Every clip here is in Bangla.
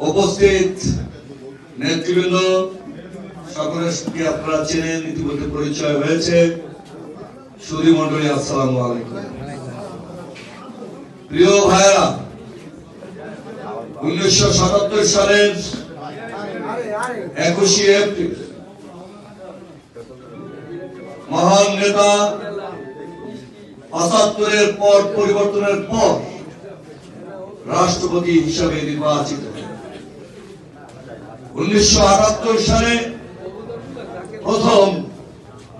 উপস্থিত নেতৃবৃন্দ সকলকে আপনারা চেনেন, ইতিমধ্যে পরিচয় হয়েছে। সুধী মন্ডলী, আসসালামু আলাইকুম। প্রিয় ভাইরা, 1977 সালের 21 এপ্রিল মহান নেতা 75-এর পর পরিবর্তনের পর রাষ্ট্রপতি হিসাবে নির্বাচিত। 1978 সালে প্রথম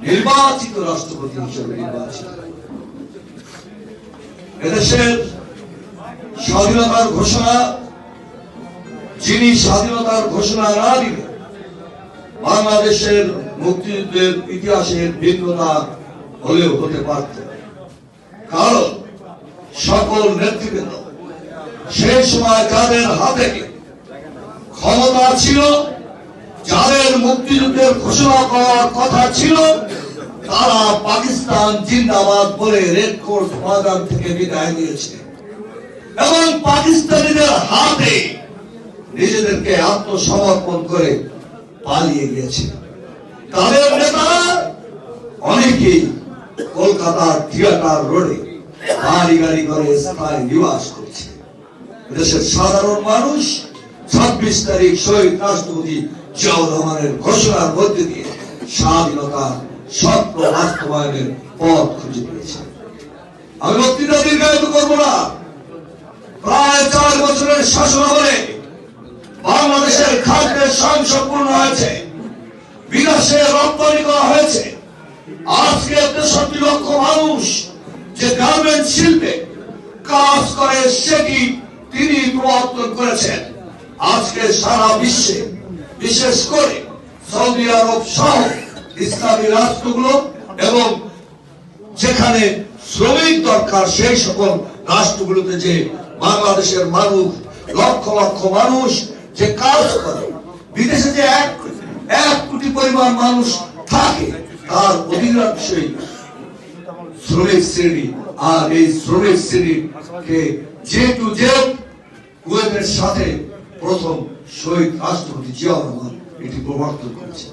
নির্বাচিত রাষ্ট্রপতি হিসাবে নির্বাচিত। এদেশের স্বাধীনতার ঘোষণা, যিনি স্বাধীনতার ঘোষণা না দিলে বাংলাদেশের মুক্তিযুদ্ধের ইতিহাসের ভিন্নতা হলেও হতে পারত। কারণ সকল নেতৃবৃন্দ সেই সময় যাদের হাতে ক্ষমতা ছিল, যাদের মুক্তিযুদ্ধের ঘোষণা করার কথা ছিল, তারা পাকিস্তান জিন্দাবাদ বলে রেড কোর্ট ময়দান থেকে বিদায় নিয়েছে এবং পাকিস্তানিদের হাতে নিজেদেরকে আত্মসমর্পণ করে পালিয়ে গিয়েছে। তাদের নেতারা অনেকেই কলকাতার থিয়েটার রোডে গাড়ি গাড়ি করে স্থায়ী নিবাস করছে। দেশের সাধারণ মানুষ 26 তারিখ শহীদ রাষ্ট্রপতি জিয়াউর রহমানের ঘোষণার মধ্যে দিয়ে স্বাধীনতার স্বপ্ন বাস্তবায়নের পথ খুঁজে পেয়েছে। আমি বক্তৃতা দীর্ঘায়িত করবো না। প্রায় 4 বছরের শাসনামলে বাংলাদেশের খাদ্যের স্বয়ংসম্পূর্ণ হয়েছে, বিদেশে রপ্তানি করা হয়েছে। আজকে 63 লক্ষ মানুষ যে গার্মেন্ট শিল্পে কাজ করে সেটি তিনি প্রবর্তন করেছেন। আজকে সারা বিশ্বে, বিশেষ করে সৌদি আরব সহ ইসলামী রাষ্ট্রগুলো এবং যেখানে শ্রমিক দরকার সেই সকল রাষ্ট্রগুলোতে যে বাংলাদেশের মানুষ, লক্ষ লক্ষ মানুষ যে কাজ করে, বিদেশে যে 1 কোটি পরিমাণ মানুষ থাকে, তার অধিকাংশই শ্রমিক শ্রেণী। আর এই শ্রমিক শ্রেণীকে যে টু জেড কুয়েতের সাথে প্রথম শহীদ রাষ্ট্রপতি জিয়াউর রহমান এটি প্রবর্তন করেছে।